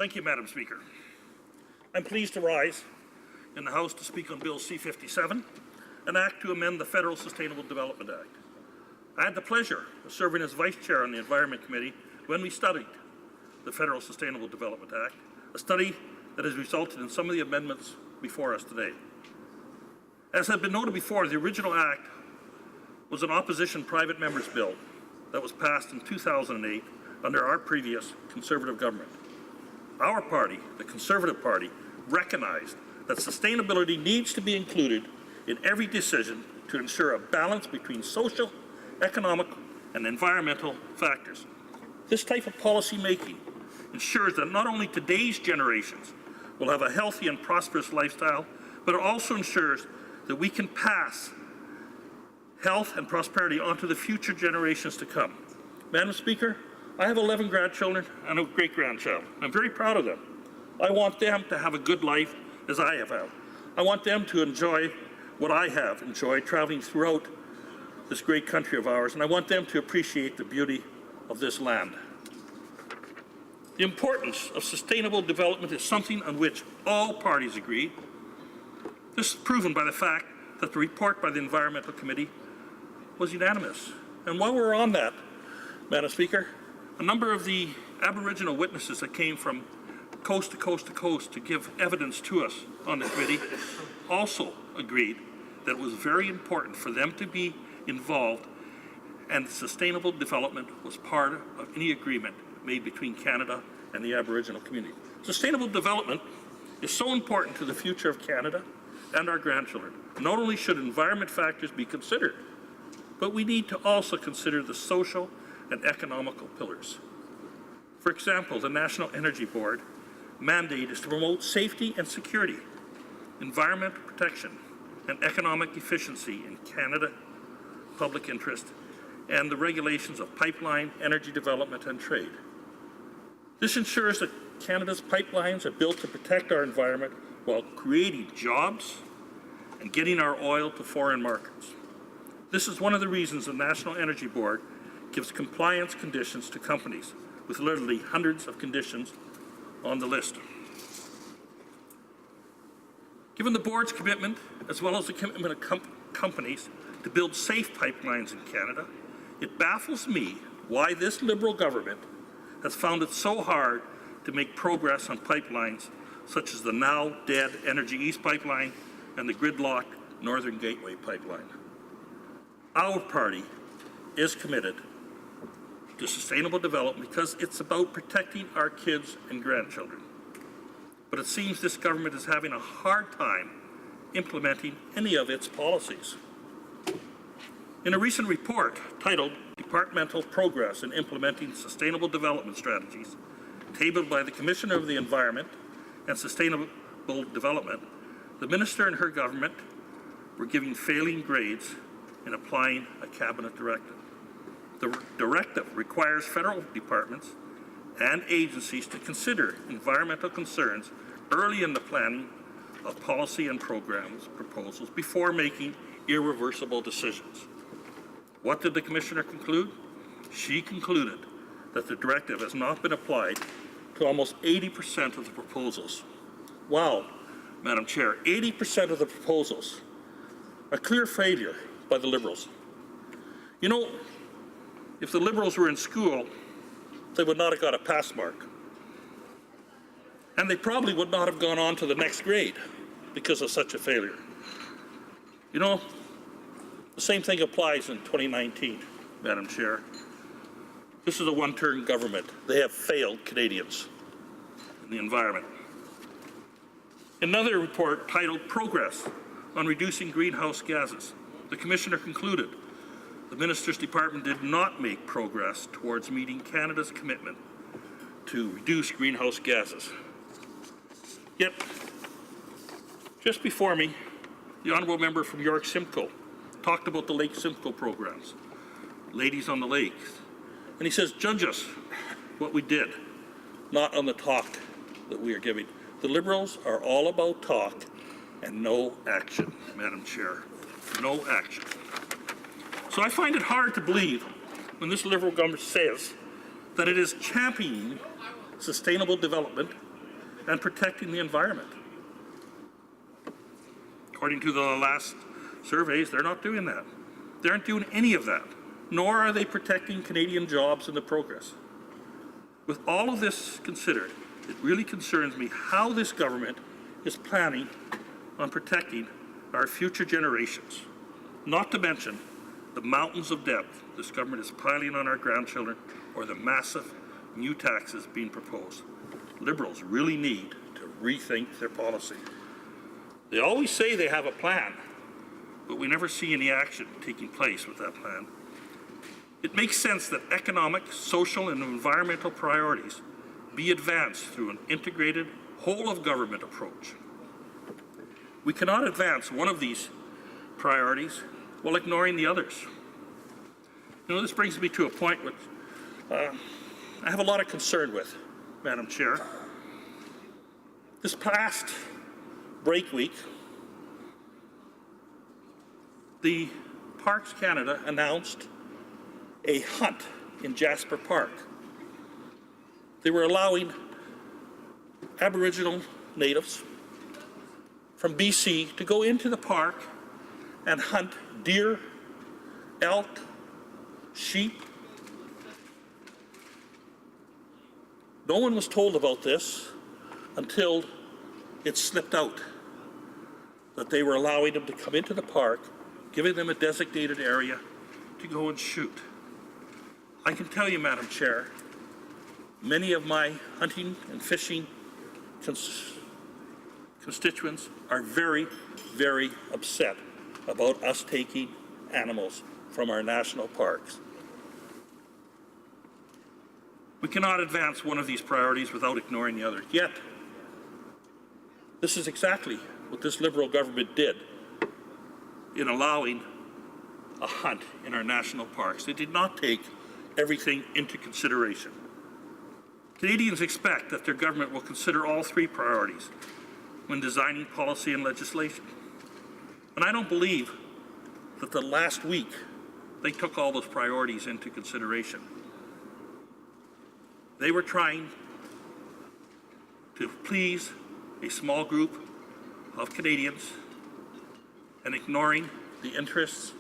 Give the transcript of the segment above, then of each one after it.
Thank you, Madam Speaker. I'm pleased to rise in the House to speak on Bill C-57, an act to amend the Federal Sustainable Development Act. I had the pleasure of serving as Vice Chair on the Environment Committee when we studied the Federal Sustainable Development Act, a study that has resulted in some of the amendments before us today. As had been noted before, the original act was an opposition private member's bill that was passed in 2008 under our previous Conservative government. Our party, the Conservative Party, recognized that sustainability needs to be included in every decision to ensure a balance between social, economic, and environmental factors. This type of policy making ensures that not only today's generations will have a healthy and prosperous lifestyle, but it also ensures that we can pass health and prosperity onto the future generations to come. Madam Speaker, I have 11 grandchildren and a great-grandchild. I'm very proud of them. I want them to have a good life as I have had. I want them to enjoy what I have enjoyed traveling throughout this great country of ours, and I want them to appreciate the beauty of this land. The importance of sustainable development is something on which all parties agree. This is proven by the fact that the report by the Environmental Committee was unanimous. And while we're on that, Madam Speaker, a number of the Aboriginal witnesses that came from coast to coast to coast to give evidence to us on the committee also agreed that it was very important for them to be involved, and sustainable development was part of any agreement made between Canada and the Aboriginal community. Sustainable development is so important to the future of Canada and our grandchildren. Not only should environment factors be considered, but we need to also consider the social and economical pillars. For example, the National Energy Board mandate is to promote safety and security, environmental protection, and economic efficiency in Canada, public interest, and the regulations of pipeline, energy development, and trade. This ensures that Canada's pipelines are built to protect our environment while creating jobs and getting our oil to foreign markets. This is one of the reasons the National Energy Board gives compliance conditions to companies, with literally hundreds of conditions on the list. Given the board's commitment, as well as the commitment of companies to build safe pipelines in Canada, it baffles me why this Liberal government has found it so hard to make progress on pipelines such as the now dead Energy East pipeline and the gridlocked Northern Gateway pipeline. Our party is committed to sustainable development because it's about protecting our kids and grandchildren. But it seems this government is having a hard time implementing any of its policies. In a recent report titled Departmental Progress in Implementing Sustainable Development Strategies, tabled by the Commissioner of the Environment and Sustainable Development, the Minister and her government were giving failing grades in applying a cabinet directive. The directive requires federal departments and agencies to consider environmental concerns early in the planning of policy and programs proposals before making irreversible decisions. What did the Commissioner conclude? She concluded that the directive has not been applied to almost 80% of the proposals. Wow, Madam Chair, 80% of the proposals. A clear failure by the Liberals. You know, if the Liberals were in school, they would not have got a pass mark. And they probably would not have gone on to the next grade because of such a failure. You know, the same thing applies in 2019, Madam Chair. This is a one-term government. They have failed Canadians in the environment. Another report titled Progress on Reducing Greenhouse Gases, the Commissioner concluded the Minister's Department did not make progress towards meeting Canada's commitment to reduce greenhouse gases. Yet, just before me, the Honourable Member from York Simcoe talked about the Lake Simcoe programs, Ladies on the Lakes, and he says, judge us what we did, not on the talk that we are giving. The Liberals are all about talk and no action, Madam Chair, no action. So I find it hard to believe when this Liberal government says that it is championing sustainable development and protecting the environment. According to the last surveys, they're not doing that. They aren't doing any of that, nor are they protecting Canadian jobs in the progress. With all of this considered, it really concerns me how this government is planning on protecting our future generations, not to mention the mountains of debt this government is piling on our grandchildren or the massive new taxes being proposed. Liberals really need to rethink their policy. They always say they have a plan, but we never see any action taking place with that plan. It makes sense that economic, social, and environmental priorities be advanced through an integrated, whole-of-government approach. We cannot advance one of these priorities while ignoring the others. You know, this brings me to a point which I have a lot of concern with, Madam Chair. This past break week, the Parks Canada announced a hunt in Jasper Park. They were allowing Aboriginal natives from BC to go into the park and hunt deer, elk, sheep. No one was told about this until it slipped out that they were allowing them to come into the park, giving them a designated area to go and shoot. I can tell you, Madam Chair, many of my hunting and fishing constituents are very, very upset about us taking animals from our national parks. We cannot advance one of these priorities without ignoring the other. Yet, this is exactly what this Liberal government did in allowing a hunt in our national parks. They did not take everything into consideration. Canadians expect that their government will consider all three priorities when designing policy and legislation. And I don't believe that the last week they took all those priorities into consideration. They were trying to please a small group of Canadians and ignoring the interests,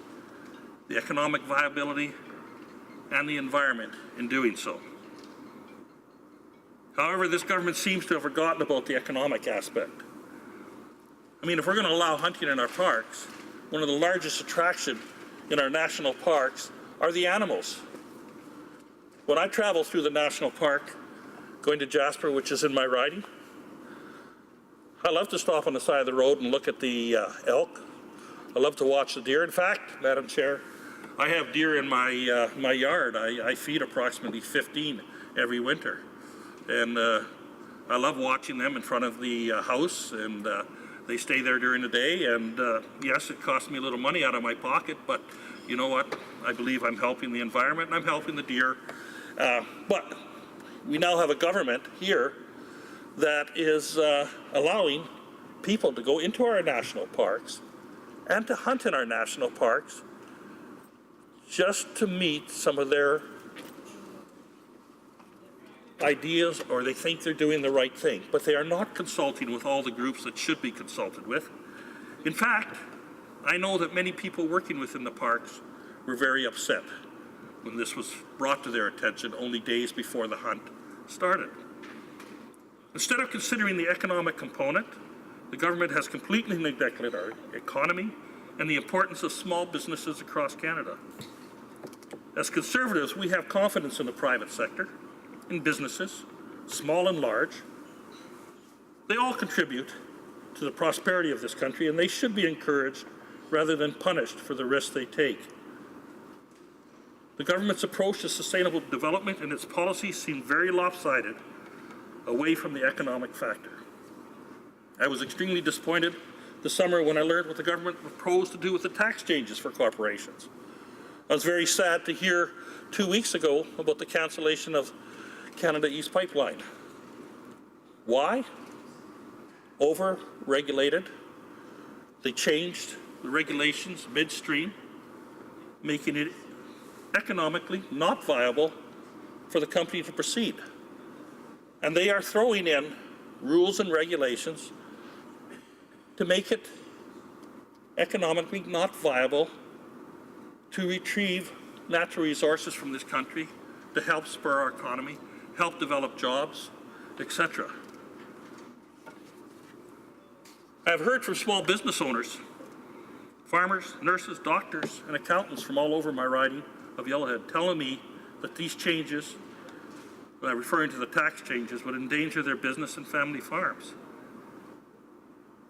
the economic viability, and the environment in doing so. However, this government seems to have forgotten about the economic aspect. I mean, if we're going to allow hunting in our parks, one of the largest attractions in our national parks are the animals. When I travel through the national park, going to Jasper, which is in my riding, I love to stop on the side of the road and look at the elk. I love to watch the deer. In fact, Madam Chair, I have deer in my yard. I feed approximately 15 every winter. And I love watching them in front of the house, and they stay there during the day. And yes, it costs me a little money out of my pocket, but you know what? I believe I'm helping the environment and I'm helping the deer. But we now have a government here that is allowing people to go into our national parks and to hunt in our national parks just to meet some of their ideas, or they think they're doing the right thing, but they are not consulting with all the groups that should be consulted with. In fact, I know that many people working within the parks were very upset when this was brought to their attention only days before the hunt started. Instead of considering the economic component, the government has completely neglected our economy and the importance of small businesses across Canada. As Conservatives, we have confidence in the private sector, in businesses, small and large. They all contribute to the prosperity of this country, and they should be encouraged rather than punished for the risks they take. The government's approach to sustainable development and its policies seem very lopsided away from the economic factor. I was extremely disappointed this summer when I learned what the government proposed to do with the tax changes for corporations. I was very sad to hear 2 weeks ago about the cancellation of Canada East Pipeline. Why? Over-regulated. They changed the regulations midstream, making it economically not viable for the company to proceed. And they are throwing in rules and regulations to make it economically not viable to retrieve natural resources from this country, to help spur our economy, help develop jobs, etc. I've heard from small business owners, farmers, nurses, doctors, and accountants from all over my riding of Yellowhead telling me that these changes, referring to the tax changes, would endanger their business and family farms.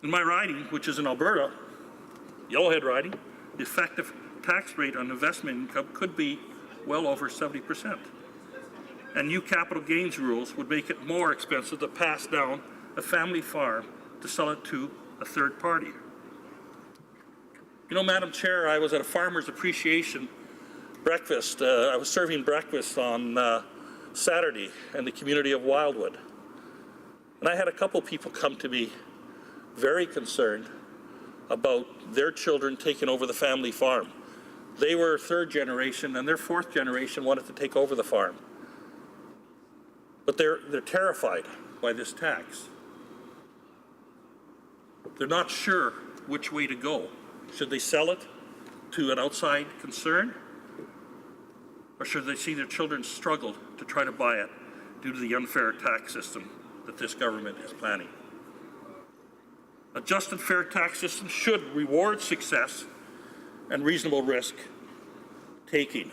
In my riding, which is in Alberta, Yellowhead riding, the effective tax rate on investment income could be well over 70%. And new capital gains rules would make it more expensive to pass down a family farm to sell it to a third party. You know, Madam Chair, I was at a farmer's appreciation breakfast. I was serving breakfast on Saturday in the community of Wildwood. And I had a couple people come to me very concerned about their children taking over the family farm. They were third generation, and their fourth generation wanted to take over the farm. But they're terrified by this tax. They're not sure which way to go. Should they sell it to an outside concern? Or should they see their children struggle to try to buy it due to the unfair tax system that this government is planning? A just and fair tax system should reward success and reasonable risk taking.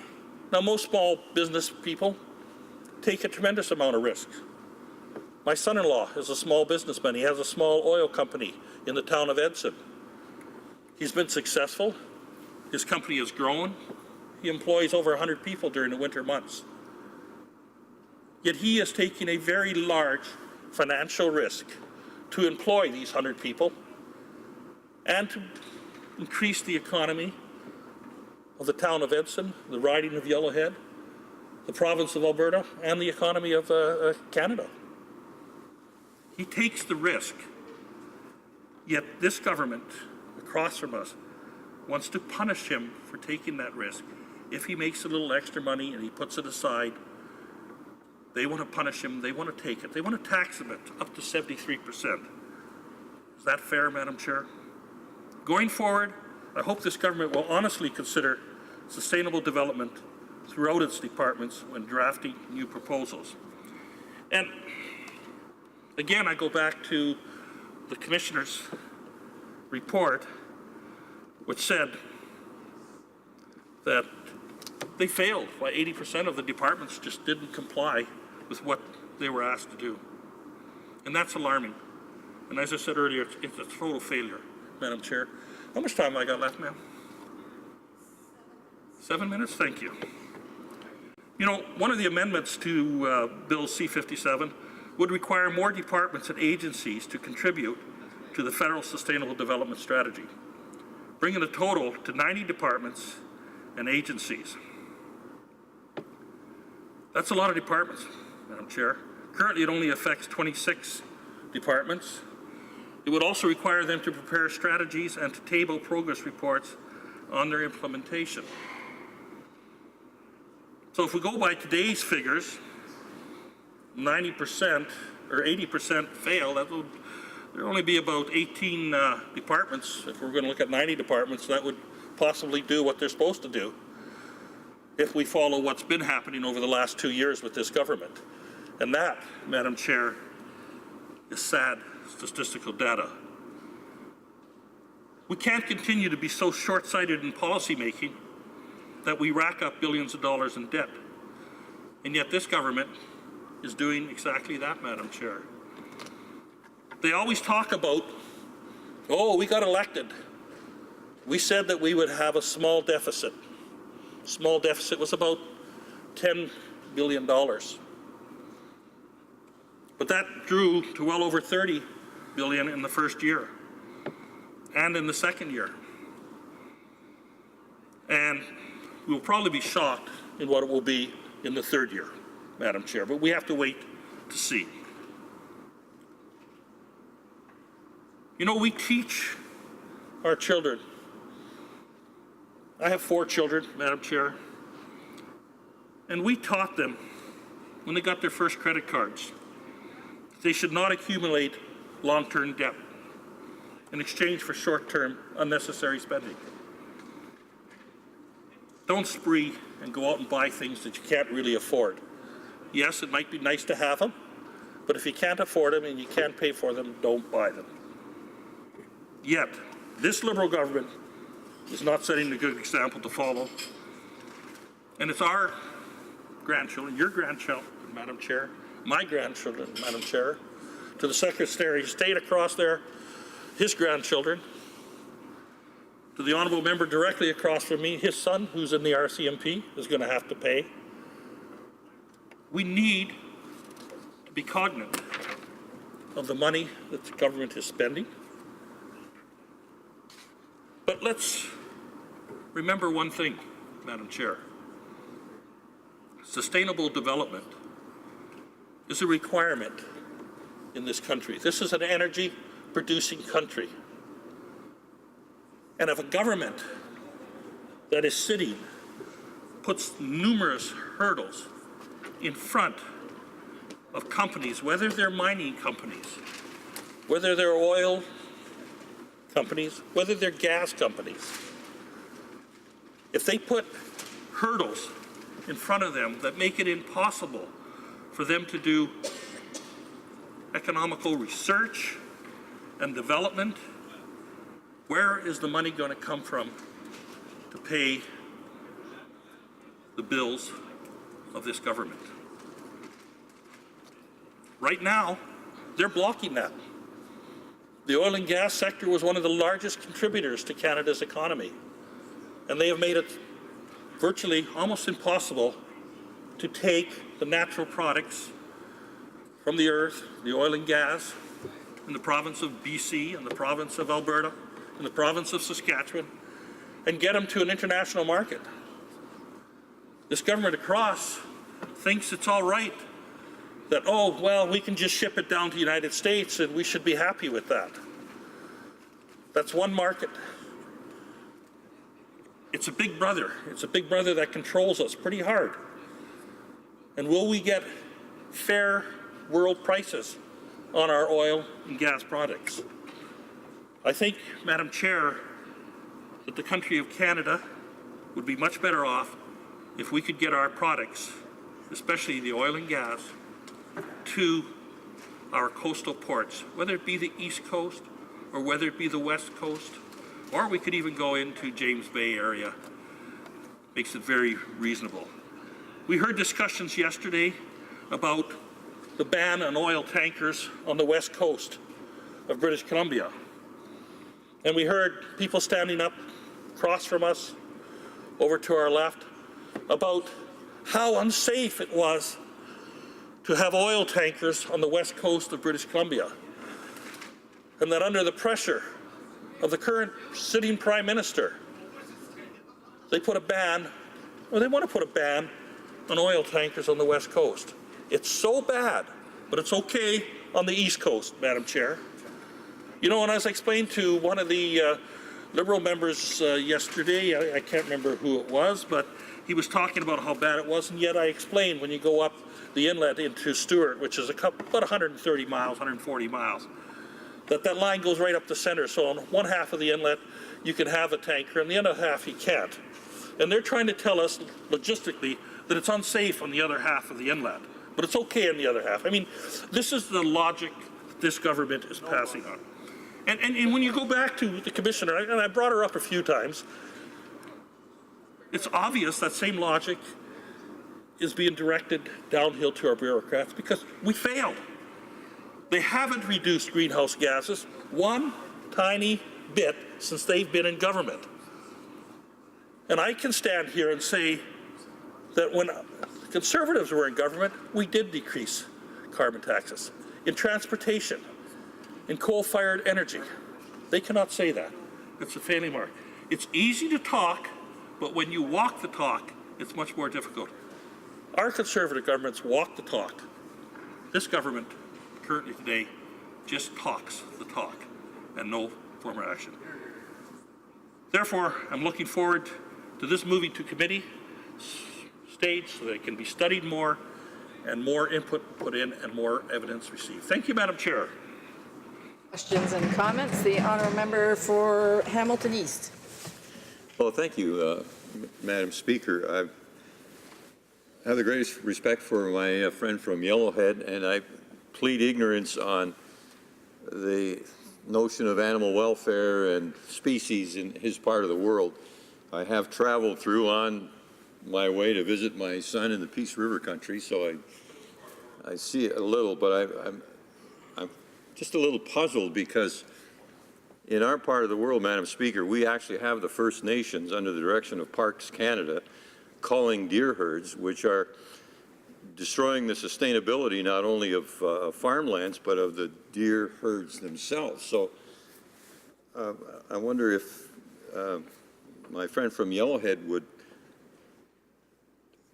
Now, most small business people take a tremendous amount of risk. My son-in-law is a small businessman. He has a small oil company in the town of Edson. He's been successful. His company has grown. He employs over 100 people during the winter months. Yet he is taking a very large financial risk to employ these 100 people and to increase the economy of the town of Edson, the riding of Yellowhead, the province of Alberta, and the economy of Canada. He takes the risk, yet this government across from us wants to punish him for taking that risk. If he makes a little extra money and he puts it aside, they want to punish him, they want to take it, they want to tax him up to 73%. Is that fair, Madam Chair? Going forward, I hope this government will honestly consider sustainable development throughout its departments when drafting new proposals. And again, I go back to the Commissioner's report, which said that they failed. Why 80% of the departments just didn't comply with what they were asked to do. And that's alarming. And as I said earlier, it's a total failure, Madam Chair. How much time have I got left, ma'am? 7 minutes? Thank you. You know, one of the amendments to Bill C-57 would require more departments and agencies to contribute to the federal Sustainable Development Strategy, bringing the total to 90 departments and agencies. That's a lot of departments, Madam Chair. Currently, it only affects 26 departments. It would also require them to prepare strategies and to table progress reports on their implementation. So if we go by today's figures, 90% or 80% fail, that would there only be about 18 departments. If we're going to look at 90 departments, that would possibly do what they're supposed to do if we follow what's been happening over the last 2 years with this government. And that, Madam Chair, is sad statistical data. We can't continue to be so short-sighted in policymaking that we rack up billions of dollars in debt. And yet this government is doing exactly that, Madam Chair. They always talk about, oh, we got elected. We said that we would have a small deficit. Small deficit was about $10 billion. But that grew to well over $30 billion in the first year and in the second year. And we'll probably be shocked in what it will be in the third year, Madam Chair, but we have to wait to see. You know, we teach our children. I have 4 children, Madam Chair, and we taught them when they got their first credit cards They should not accumulate long-term debt in exchange for short-term unnecessary spending. Don't spree and go out and buy things that you can't really afford. Yes, it might be nice to have them, but if you can't afford them and you can't pay for them, don't buy them. Yet, this Liberal government is not setting a good example to follow. And it's our grandchildren, your grandchildren, Madam Chair, my grandchildren, Madam Chair, to the Secretary of State across there, his grandchildren, to the honourable member directly across from me, his son, who's in the RCMP, is going to have to pay. We need to be cognizant of the money that the government is spending. But let's remember one thing, Madam Chair. Sustainable development is a requirement in this country. This is an energy-producing country. And if a government that is sitting puts numerous hurdles in front of companies, whether they're mining companies, whether they're oil companies, whether they're gas companies, if they put hurdles in front of them that make it impossible for them to do economical research and development, where is the money going to come from to pay the bills of this government? Right now, they're blocking that. The oil and gas sector was one of the largest contributors to Canada's economy, and they have made it virtually almost impossible to take the natural products from the earth, the oil and gas, in the province of BC, and the province of Alberta, in the province of Saskatchewan, and get them to an international market. This government across thinks it's all right that, oh, well, we can just ship it down to the United States and we should be happy with that. That's one market. It's a big brother. It's a big brother that controls us pretty hard. And will we get fair world prices on our oil and gas products? I think, Madam Chair, that the country of Canada would be much better off if we could get our products, especially the oil and gas, to our coastal ports, whether it be the East Coast or whether it be the West Coast, or we could even go into James Bay area. Makes it very reasonable. We heard discussions yesterday about the ban on oil tankers on the West Coast of British Columbia. And we heard people standing up across from us, over to our left, about how unsafe it was to have oil tankers on the west coast of British Columbia. And that under the pressure of the current sitting Prime Minister, they put a ban, or they want to put a ban on oil tankers on the west coast. It's so bad, but it's okay on the east coast, Madam Chair. You know, and as I explained to one of the Liberal members yesterday, I can't remember who it was, but he was talking about how bad it was, and yet I explained when you go up the inlet into Stewart, which is about 130 miles, 140 miles, that line goes right up the center. So on one half of the inlet, you can have a tanker, and the other half you can't. And they're trying to tell us logistically that it's unsafe on the other half of the inlet, but it's okay on the other half. I mean, this is the logic this government is passing on. And when you go back to the commissioner, and I brought her up a few times, it's obvious that same logic is being directed downhill to our bureaucrats because we failed. They haven't reduced greenhouse gases one tiny bit since they've been in government. And I can stand here and say that when Conservatives were in government, we did decrease carbon taxes in transportation, in coal-fired energy. They cannot say that. It's a failing mark. It's easy to talk, but when you walk the talk, it's much more difficult. Our Conservative governments walk the talk. This government, currently today, just talks the talk and no formal action. Therefore, I'm looking forward to this moving to committee stage so that it can be studied more and more input put in and more evidence received. Thank you, Madam Chair. Questions and comments? The honourable member for Hamilton East. Well, thank you, Madam Speaker. I have the greatest respect for my friend from Yellowhead, and I plead ignorance on the notion of animal welfare and species in his part of the world. I have traveled through on my way to visit my son in the Peace River country, so I see it a little, but I'm just a little puzzled because in our part of the world, Madam Speaker, we actually have the First Nations under the direction of Parks Canada culling deer herds, which are destroying the sustainability not only of farmlands, but of the deer herds themselves. So I wonder if my friend from Yellowhead would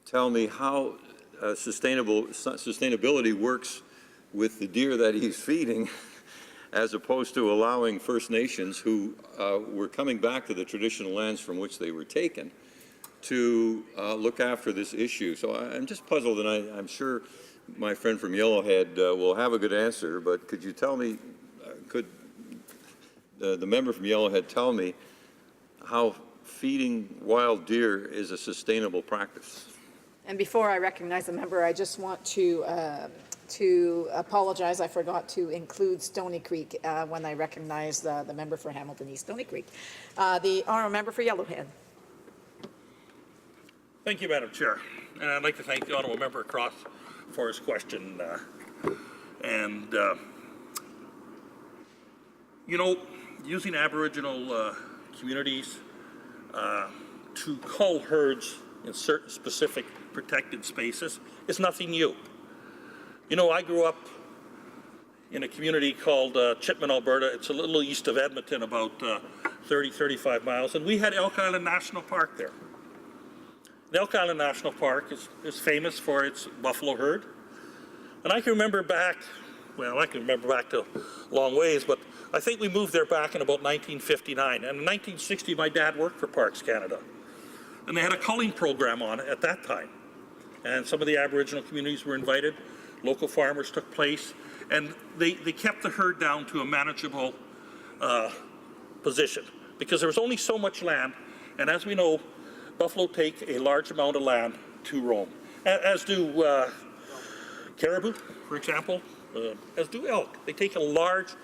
tell me how sustainability works with the deer that he's feeding, as opposed to allowing First Nations who were coming back to the traditional lands from which they were taken to look after this issue. So I'm just puzzled, and I'm sure my friend from Yellowhead will have a good answer, but could you tell me, could the member from Yellowhead tell me how feeding wild deer is a sustainable practice? And before I recognize the member, I just want to apologize. I forgot to include Stony Creek when I recognized the member for Hamilton East, Stony Creek. The honourable member for Yellowhead. Thank you, Madam Chair. And I'd like to thank the honourable member Cross for his question. You know, using Aboriginal communities to cull herds in certain specific protected spaces is nothing new. You know, I grew up in a community called Chipman, Alberta. It's a little east of Edmonton, about 35 miles, and we had Elk Island National Park there. The Elk Island National Park is famous for its buffalo herd. And I can remember back, well, I can remember back to a long ways, but I think we moved there back in about 1959. And in 1960, my dad worked for Parks Canada. And they had a culling program on it at that time. And some of the Aboriginal communities were invited. Local farmers took place. And they kept the herd down to a manageable position because there was only so much land. And as we know, buffalo take a large amount of land to roam, as do caribou, for example, as do elk. They take a large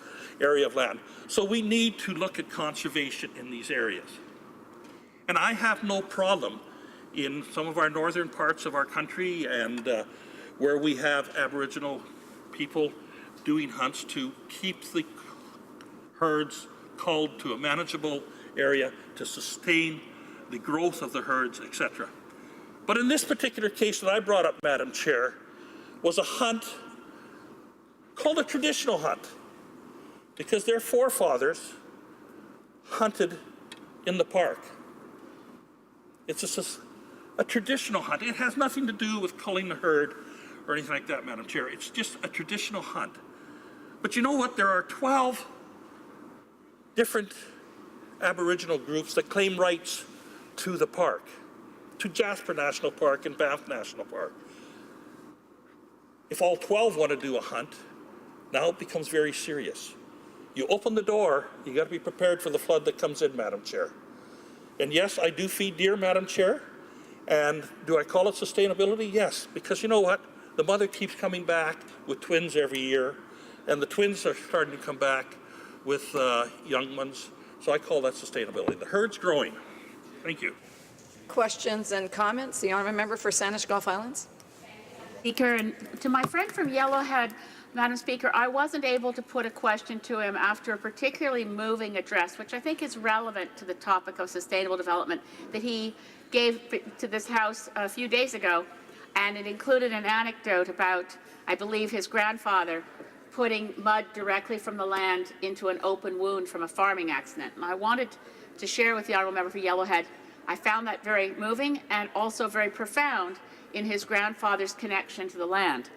area of land. So we need to look at conservation in these areas. And I have no problem in some of our northern parts of our country and where we have Aboriginal people doing hunts to keep the herds culled to a manageable area to sustain the growth of the herds, etc. But in this particular case that I brought up, Madam Chair, was a hunt called a traditional hunt because their forefathers hunted in the park. It's a traditional hunt. It has nothing to do with culling the herd or anything like that, Madam Chair. It's just a traditional hunt. But you know what? There are 12 different Aboriginal groups that claim rights to the park, to Jasper National Park and Banff National Park. If all 12 want to do a hunt, now it becomes very serious. You open the door, you got to be prepared for the flood that comes in, Madam Chair. And yes, I do feed deer, Madam Chair. And do I call it sustainability? Yes, because you know what? The mother keeps coming back with twins every year, and the twins are starting to come back with young ones. So I call that sustainability. The herd's growing. Thank you. Questions and comments? The honourable member for Saanich Gulf Islands. Speaker, and to my friend from Yellowhead, Madam Speaker, I wasn't able to put a question to him after a particularly moving address, which I think is relevant to the topic of sustainable development, that he gave to this House a few days ago, and it included an anecdote about, I believe, his grandfather putting mud directly from the land into an open wound from a farming accident. And I wanted to share with the honourable member for Yellowhead, I found that very moving and also very profound in his grandfather's connection to the land.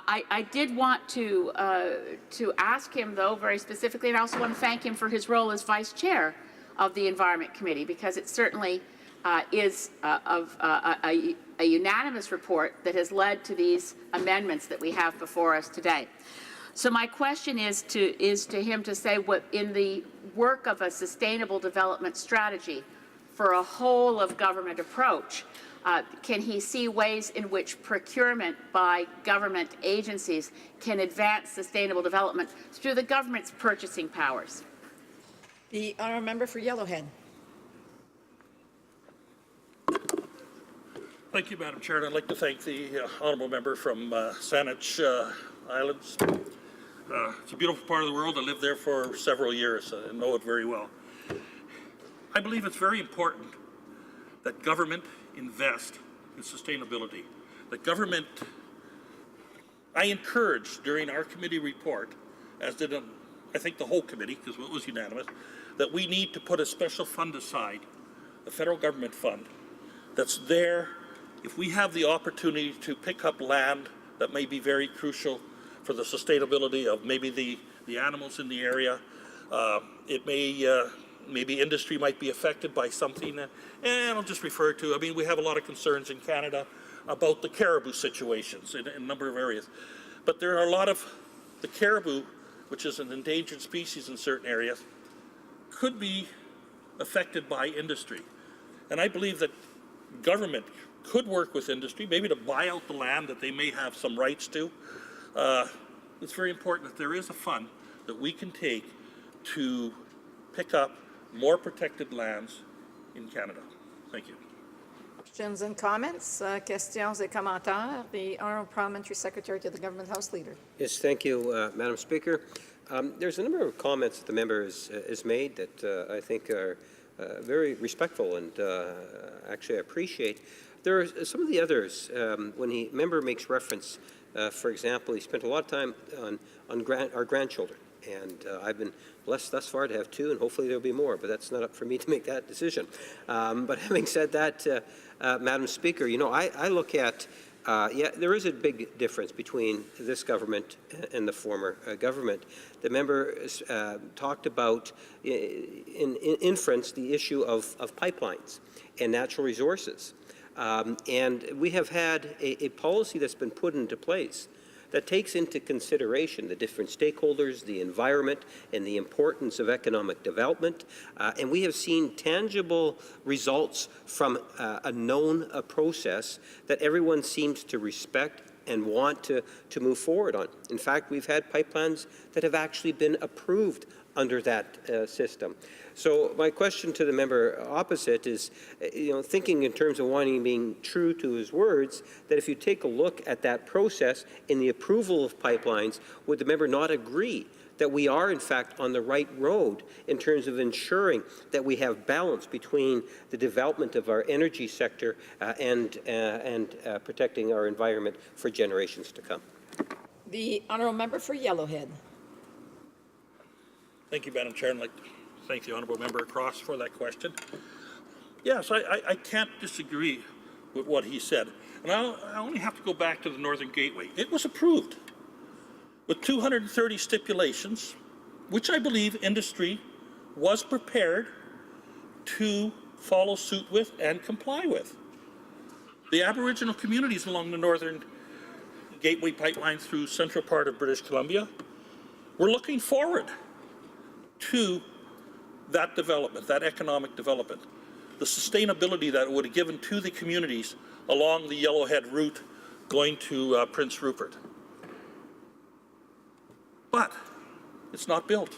I did want to ask him, though, very specifically, and I also want to thank him for his role as Vice Chair of the Environment Committee, because it certainly is of a unanimous report that has led to these amendments that we have before us today. So my question is to him to say, what in the work of a sustainable development strategy for a whole of government approach, can he see ways in which procurement by government agencies can advance sustainable development through the government's purchasing powers? The honourable member for Yellowhead. Thank you, Madam Chair, and I'd like to thank the honourable member from Saanich Islands. It's a beautiful part of the world. I lived there for several years and know it very well. I believe it's very important that government invest in sustainability. That government, I encouraged during our committee report, as did I think the whole committee, because it was unanimous, that we need to put a special fund aside, a federal government fund, that's there if we have the opportunity to pick up land that may be very crucial for the sustainability of maybe the animals in the area. It may, maybe industry might be affected by something, and I'll just refer to, I mean, we have a lot of concerns in Canada about the caribou situations in a number of areas. But there are a lot of, the caribou, which is an endangered species in certain areas, could be affected by industry. And I believe that government could work with industry, maybe to buy out the land that they may have some rights to. It's very important that there is a fund that we can take to pick up more protected lands in Canada. Thank you. Questions and comments? Questions et commentaires. The honourable parliamentary secretary to the government house leader. Yes, thank you, Madam Speaker. There's a number of comments that the member has made that I think are very respectful and actually I appreciate. There are some of the others, when the member makes reference, for example, he spent a lot of time on our grandchildren, and I've been blessed thus far to have two, and hopefully there'll be more, but that's not up for me to make that decision. But having said that, Madam Speaker, you know, I look at, yeah, there is a big difference between this government and the former government. The member talked about, in inference, the issue of pipelines and natural resources. And we have had a policy that's been put into place that takes into consideration the different stakeholders, the environment, and the importance of economic development. And we have seen tangible results from a known process that everyone seems to respect and want to move forward on. In fact, we've had pipelines that have actually been approved under that system. So my question to the member opposite is, you know, thinking in terms of wanting being true to his words, that if you take a look at that process in the approval of pipelines, would the member not agree that we are in fact on the right road in terms of ensuring that we have balance between the development of our energy sector and protecting our environment for generations to come? The honourable member for Yellowhead. Thank you, Madam Chair, and I'd like to thank the honourable member across for that question. Yes, I can't disagree with what he said. And I only have to go back to the Northern Gateway. It was approved with 230 stipulations, which I believe industry was prepared to follow suit with and comply with. The Aboriginal communities along the Northern Gateway pipeline through central part of British Columbia were looking forward to that development, that economic development, the sustainability that it would have given to the communities along the Yellowhead route going to Prince Rupert. But it's not built.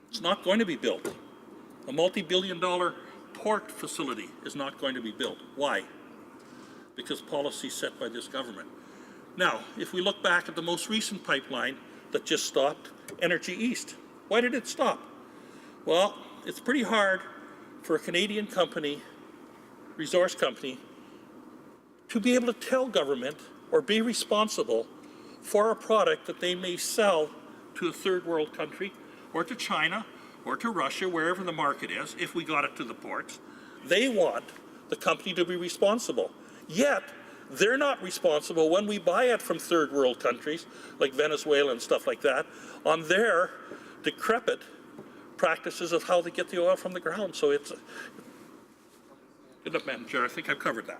It's not going to be built. A multi-billion-dollar port facility is not going to be built. Why? Because policy set by this government. Now, if we look back at the most recent pipeline that just stopped, Energy East. Why did it stop? Well, it's pretty hard for a Canadian company, resource company, to be able to tell government or be responsible for a product that they may sell to a third world country or to China or to Russia, wherever the market is, if we got it to the ports. They want the company to be responsible. Yet, they're not responsible when we buy it from third world countries, like Venezuela and stuff like that, on their decrepit practices of how they get the oil from the ground. So Good enough, Madam Chair. I think I've covered that.